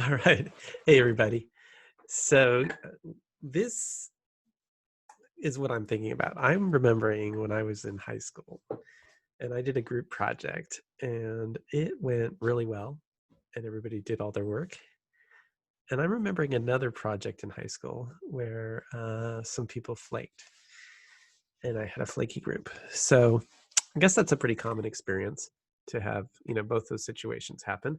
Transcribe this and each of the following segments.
All right. Hey, everybody. So, this is what I'm thinking about. I'm remembering when I was in high school and I did a group project and it went really well and everybody did all their work. And I'm remembering another project in high school where some people flaked and I had a flaky group. So, I guess that's a pretty common experience to have, both those situations happen.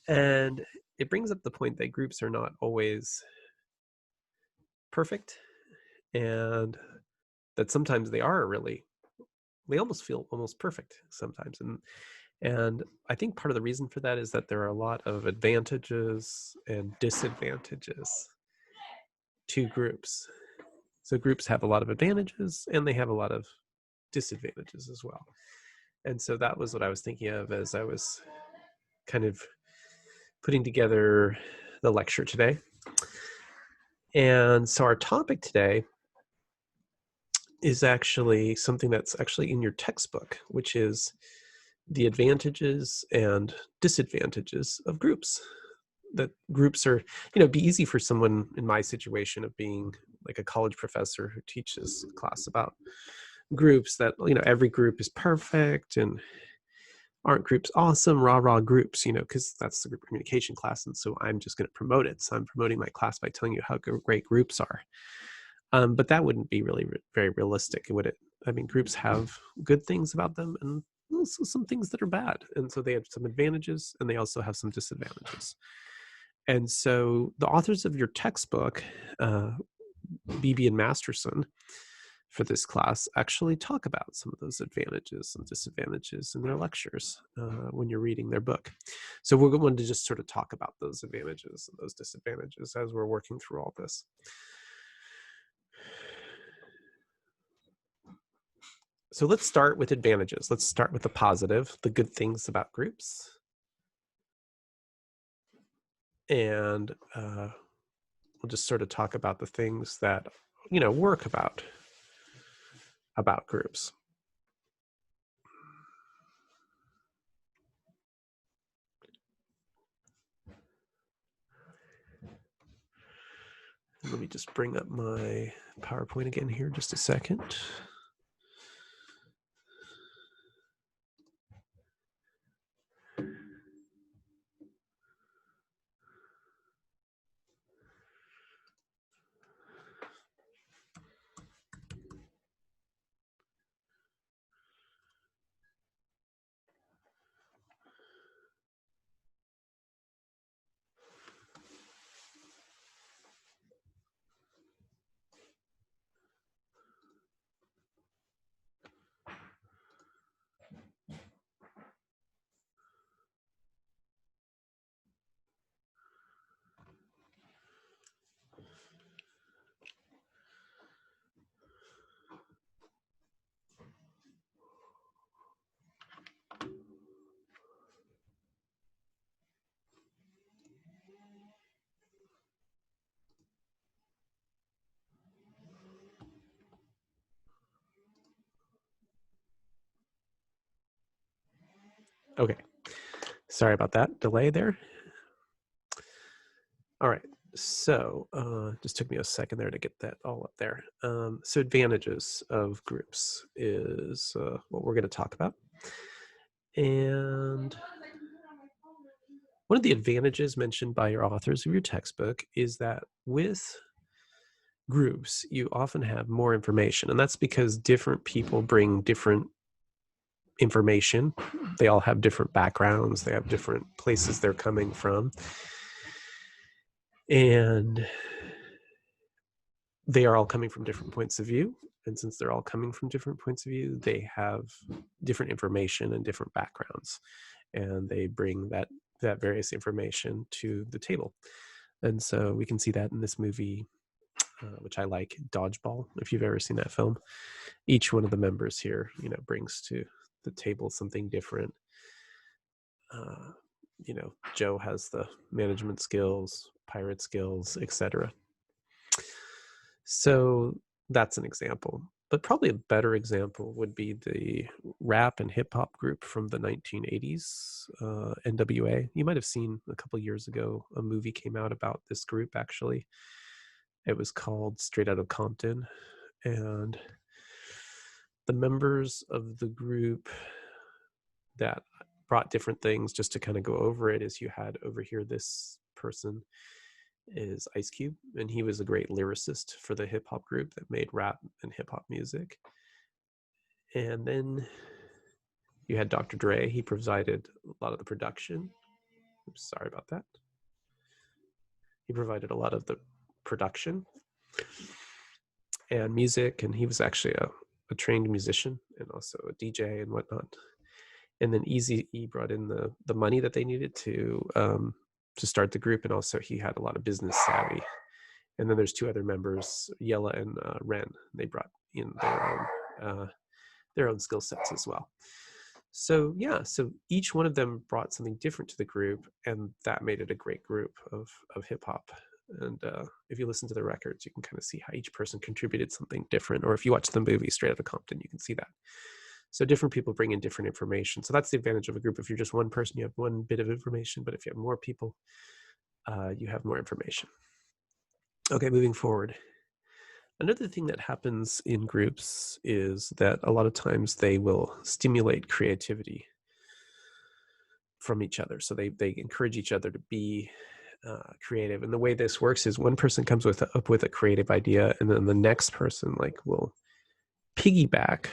And it brings up the point that groups are not always perfect and that sometimes they almost feel almost perfect sometimes. And I think part of the reason for that is that there are a lot of advantages and disadvantages to groups. So groups have a lot of advantages and they have a lot of disadvantages as well. And so that was what I was thinking of as I was kind of putting together the lecture today. And so our topic today is actually something that's actually in your textbook, which is the advantages and disadvantages of groups. That groups are, it'd be easy for someone in my situation of being like a college professor who teaches a class about groups that, every group is perfect and aren't groups awesome, rah groups, because that's the group communication class. And so I'm just going to promote it. So I'm promoting my class by telling you how great groups are. But that wouldn't be really very realistic, would it? I mean, groups have good things about them and also some things that are bad. And so they have some advantages and they also have some disadvantages. And so the authors of your textbook, Beebe and Masterson, for this class actually talk about some of those advantages and disadvantages in their lectures when you're reading their book. So we're going to just sort of talk about those advantages and those disadvantages as we're working through all this. So let's start with advantages. Let's start with the positive, the good things about groups. And we'll just sort of talk about the things that, work about groups. Let me just bring up my PowerPoint again here just a second. Okay, sorry about that delay there. All right, so just took me a second there to get that all up there. So advantages of groups is what we're going to talk about. And one of the advantages mentioned by your authors of your textbook is that with groups, you often have more information. And that's because different people bring different information. They all have different backgrounds. They have different places they're coming from. And they are all coming from different points of view. And since they're all coming from different points of view, they have different information and different backgrounds. And they bring that various information to the table. And so we can see that in this movie, which I like, Dodgeball, if you've ever seen that film. Each one of the members here, brings to the table something different. Joe has the management skills, pirate skills, etc. So that's an example. But probably a better example would be the rap and hip hop group from the 1980s, NWA. You might have seen a couple years ago a movie came out about this group. Actually, it was called Straight Outta Compton, and the members of the group that brought different things, just to kind of go over it, is you had over here this person is Ice Cube, and he was a great lyricist for the hip hop group that made rap and hip hop music. And then you had Dr. Dre. He provided a lot of the production. Oops, sorry about that. He provided a lot of the production and music, and he was actually a trained musician and also a DJ and whatnot. And then Eazy-E brought in the money that they needed to start the group, and also he had a lot of business savvy. And then there's two other members, Yella and Ren. They brought in their own skill sets as well. So yeah, so each one of them brought something different to the group, and that made it a great group of hip hop. And if you listen to the records, you can kind of see how each person contributed something different. Or if you watch the movie Straight Outta Compton, you can see that. So different people bring in different information. So that's the advantage of a group. If you're just one person, you have one bit of information. But if you have more people, you have more information. Okay, moving forward. Another thing that happens in groups is that a lot of times they will stimulate creativity from each other. So they encourage each other to be creative. And the way this works is one person comes up with a creative idea, and then the next person will piggyback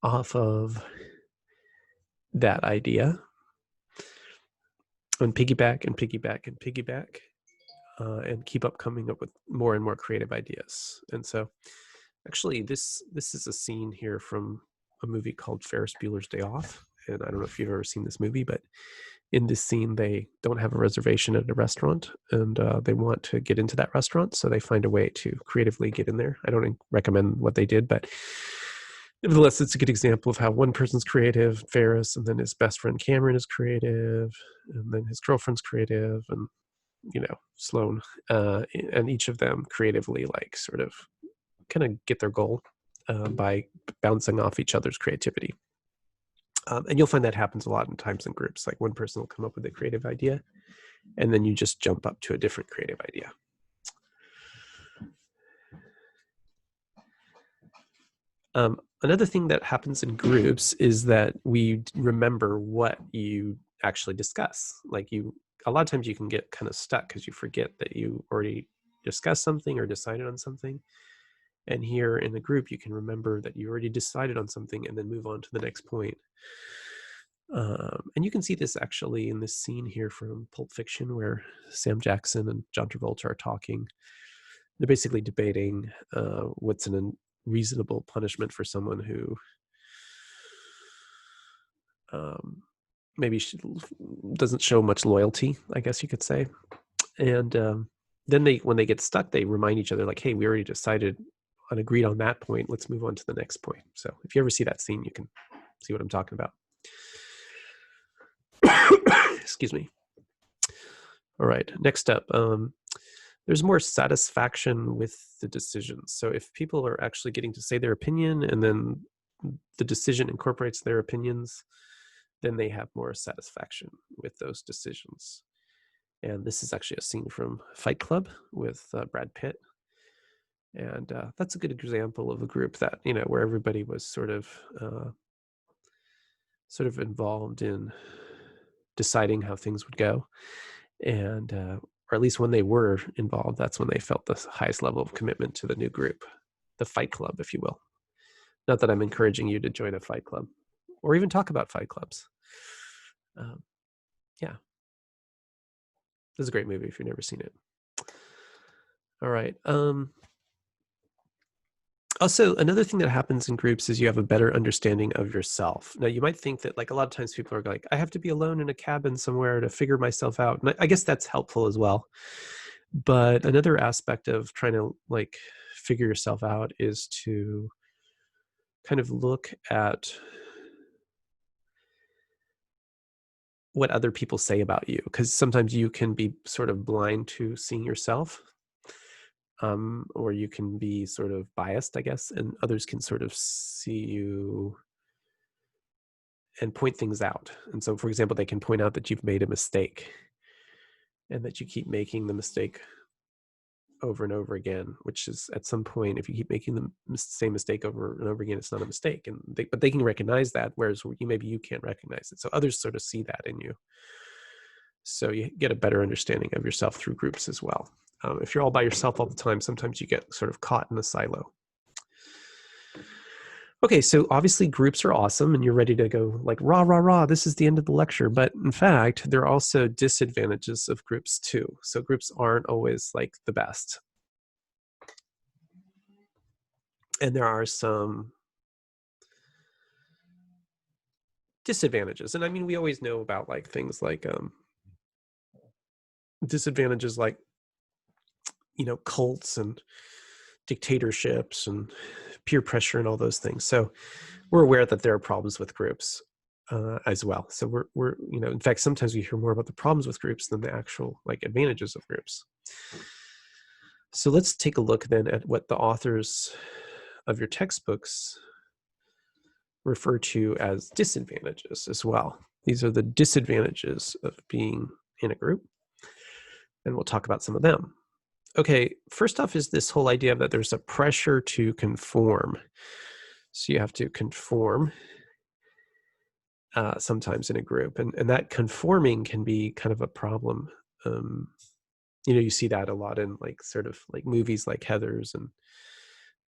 off of that idea, and piggyback and piggyback and piggyback, and keep up coming up with more and more creative ideas. And so actually this is a scene here from a movie called Ferris Bueller's Day Off. And I don't know if you've ever seen this movie, but in this scene, they don't have a reservation at a restaurant, and they want to get into that restaurant. So they find a way to creatively get in there. I don't recommend what they did, but nevertheless, it's a good example of how one person's creative, Ferris, and then his best friend Cameron is creative, and then his girlfriend's creative, and Sloane, and each of them creatively sort of kind of get their goal by bouncing off each other's creativity. And you'll find that happens a lot in times in groups. Like one person will come up with a creative idea, and then you just jump up to a different creative idea. Another thing that happens in groups is that we remember what you actually discuss. A lot of times you can get kind of stuck because you forget that you already discussed something or decided on something. And here in a group, you can remember that you already decided on something and then move on to the next point. And you can see this actually in this scene here from Pulp Fiction, where Sam Jackson and John Travolta are talking. They're basically debating what's an unreasonable punishment for someone who maybe doesn't show much loyalty, I guess you could say. And then when they get stuck, they remind each other, hey, we already decided and agreed on that point. Let's move on to the next point. So if you ever see that scene, you can see what I'm talking about. Excuse me. All right, next up, there's more satisfaction with the decisions. So if people are actually getting to say their opinion, and then the decision incorporates their opinions, then they have more satisfaction with those decisions. And this is actually a scene from Fight Club with Brad Pitt. And that's a good example of a group that, where everybody was sort of involved in deciding how things would go. And, or at least when they were involved, that's when they felt the highest level of commitment to the new group, the Fight Club, if you will. Not that I'm encouraging you to join a Fight Club or even talk about Fight Clubs. Yeah. This is a great movie if you've never seen it. All right. Also, another thing that happens in groups is you have a better understanding of yourself. Now, you might think that a lot of times people are like, I have to be alone in a cabin somewhere to figure myself out. And I guess that's helpful as well. But another aspect of trying to figure yourself out is to kind of look at what other people say about you, because sometimes you can be sort of blind to seeing yourself. or you can be sort of biased, I guess, and others can sort of see you and point things out. And so, for example, they can point out that you've made a mistake and that you keep making the mistake over and over again, which is at some point, if you keep making the same mistake over and over again, it's not a mistake. But they can recognize that, whereas maybe you can't recognize it. So others sort of see that in you. So you get a better understanding of yourself through groups as well. If you're all by yourself all the time, sometimes you get sort of caught in a silo. Okay, so obviously groups are awesome and you're ready to go like, rah, rah, rah, this is the end of the lecture. But in fact, there are also disadvantages of groups too. So groups aren't always like the best. And there are some disadvantages. And I mean, we always know about like things like disadvantages like, cults and dictatorships and peer pressure and all those things. So we're aware that there are problems with groups as well. So we're in fact, sometimes we hear more about the problems with groups than the actual like advantages of groups. So let's take a look then at what the authors of your textbooks refer to as disadvantages as well. These are the disadvantages of being in a group, and we'll talk about some of them. Okay, first off is this whole idea that there's a pressure to conform. So you have to conform sometimes in a group, and that conforming can be kind of a problem. You see that a lot in like sort of like movies like Heathers and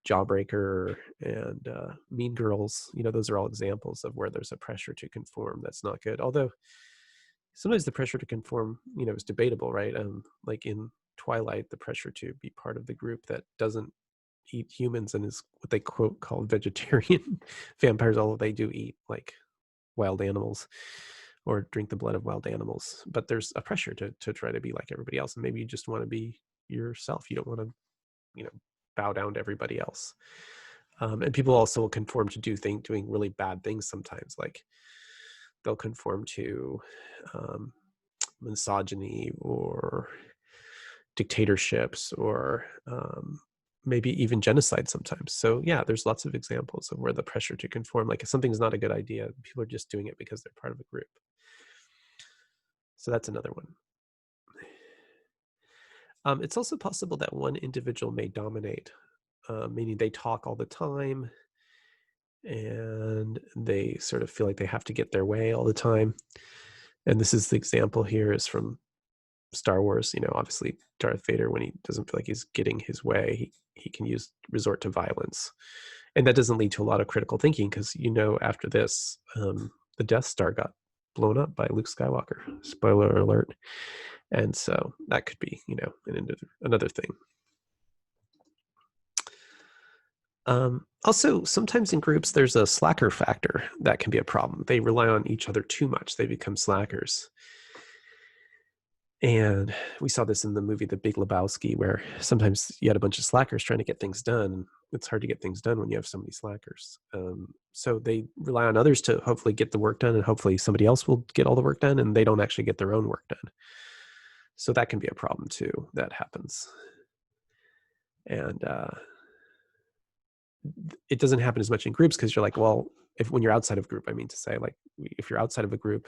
Jawbreaker and Mean Girls. Those are all examples of where there's a pressure to conform that's not good. Although sometimes the pressure to conform, is debatable, right? Like in Twilight, the pressure to be part of the group that doesn't eat humans and is what they quote called vegetarian vampires, although they do eat like wild animals or drink the blood of wild animals. But there's a pressure to try to be like everybody else, and maybe you just want to be yourself. You don't want to, bow down to everybody else. And people also will conform to doing really bad things sometimes, like they'll conform to misogyny or dictatorships or maybe even genocide sometimes. So yeah, there's lots of examples of where the pressure to conform, like if something's not a good idea, people are just doing it because they're part of a group. So that's another one. It's also possible that one individual may dominate, meaning they talk all the time and they sort of feel like they have to get their way all the time. And this is the example here is from Star Wars. Obviously Darth Vader, when he doesn't feel like he's getting his way, he can resort to violence. And that doesn't lead to a lot of critical thinking because, after this, the Death Star got blown up by Luke Skywalker. Spoiler alert. And so that could be, another thing. Also, sometimes in groups, there's a slacker factor that can be a problem. They rely on each other too much. They become slackers. And we saw this in the movie The Big Lebowski, where sometimes you had a bunch of slackers trying to get things done. It's hard to get things done when you have so many slackers. So they rely on others to hopefully get the work done, and hopefully somebody else will get all the work done, and they don't actually get their own work done. So that can be a problem too, that happens. And it doesn't happen as much in groups because you're like, well, when you're outside of group, I mean to say, like, if you're outside of a group,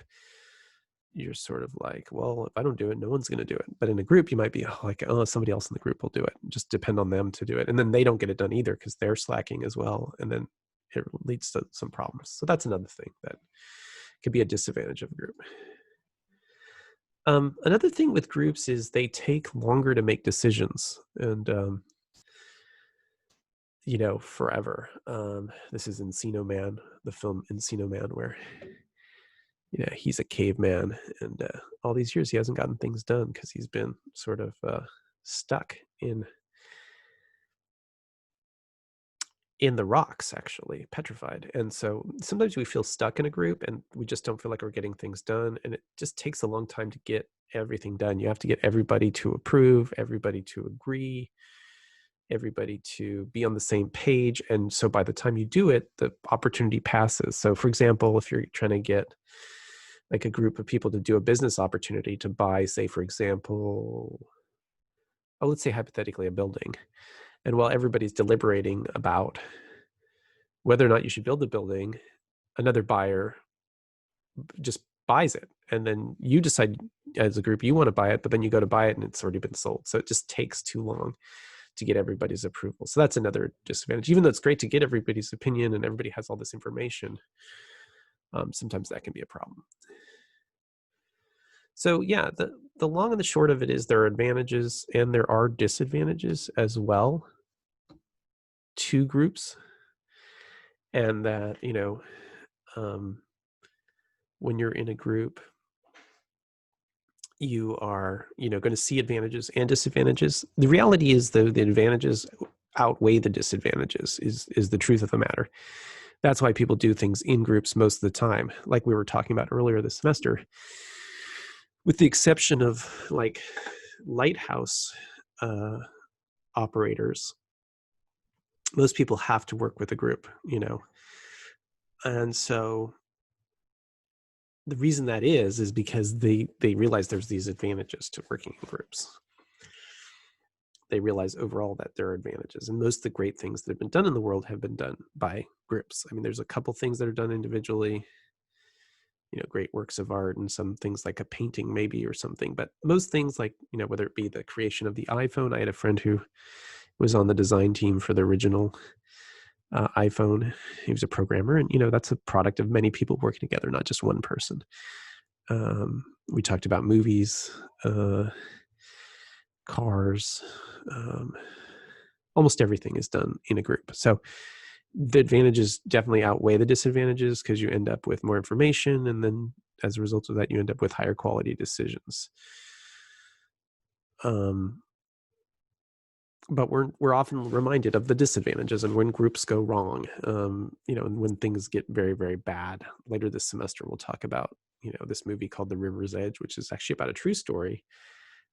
you're sort of like, well, if I don't do it, no one's going to do it. But in a group, you might be like, oh, somebody else in the group will do it. Just depend on them to do it. And then they don't get it done either because they're slacking as well. And then it leads to some problems. So that's another thing that could be a disadvantage of a group. Another thing with groups is they take longer to make decisions. And, forever. This is Encino Man, the film Encino Man, where he's a caveman, and all these years he hasn't gotten things done because he's been sort of stuck in the rocks, actually petrified. And so sometimes we feel stuck in a group and we just don't feel like we're getting things done, and it just takes a long time to get everything done. You have to get everybody to approve, everybody to agree, everybody to be on the same page. And so by the time you do it, the opportunity passes. So for example, if you're trying to get like a group of people to do a business opportunity to buy, say, for example, let's say hypothetically a building. And while everybody's deliberating about whether or not you should build the building, another buyer just buys it. And then you decide as a group you want to buy it, but then you go to buy it and it's already been sold. So it just takes too long to get everybody's approval. So that's another disadvantage. Even though it's great to get everybody's opinion and everybody has all this information, sometimes that can be a problem. So yeah, the long and the short of it is there are advantages and there are disadvantages as well to groups. And that, when you're in a group, you are, going to see advantages and disadvantages. The reality is, though, the advantages outweigh the disadvantages is the truth of the matter. That's why people do things in groups most of the time, like we were talking about earlier this semester, with the exception of like lighthouse operators. Most people have to work with a group, and so the reason that is because they realize there's these advantages to working in groups. They realize overall that there are advantages, and most of the great things that have been done in the world have been done by groups. I mean, there's a couple things that are done individually, great works of art, and some things like a painting maybe or something, but most things, like, whether it be the creation of the iPhone. I had a friend who was on the design team for the original iPhone. He was a programmer, and that's a product of many people working together, not just one person. We talked about movies, cars, almost everything is done in a group. So the advantages definitely outweigh the disadvantages, because you end up with more information, and then as a result of that, you end up with higher quality decisions. But we're often reminded of the disadvantages and when groups go wrong, and when things get very, very bad. Later this semester, we'll talk about, this movie called The River's Edge, which is actually about a true story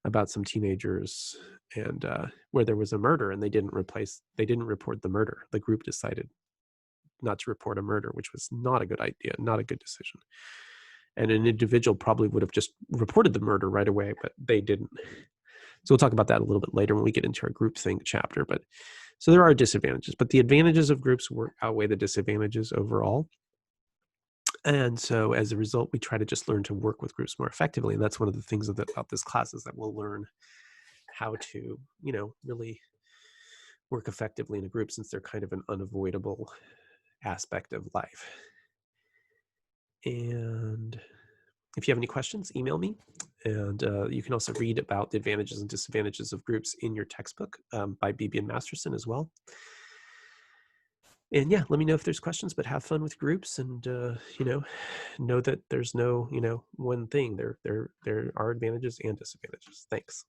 about some teenagers, and where there was a murder, and they didn't report the murder. The group decided not to report a murder, which was not a good idea, not a good decision. And an individual probably would have just reported the murder right away, but they didn't. So we'll talk about that a little bit later when we get into our groupthink chapter. But so there are disadvantages, but the advantages of groups outweigh the disadvantages overall. And so as a result, we try to just learn to work with groups more effectively. And that's one of the things about this class, is that we'll learn how to, really work effectively in a group, since they're kind of an unavoidable aspect of life. And if you have any questions, email me. And you can also read about the advantages and disadvantages of groups in your textbook by Beebe Masterson as well. And yeah, let me know if there's questions, but have fun with groups, and know that there's no one thing. There are advantages and disadvantages. Thanks.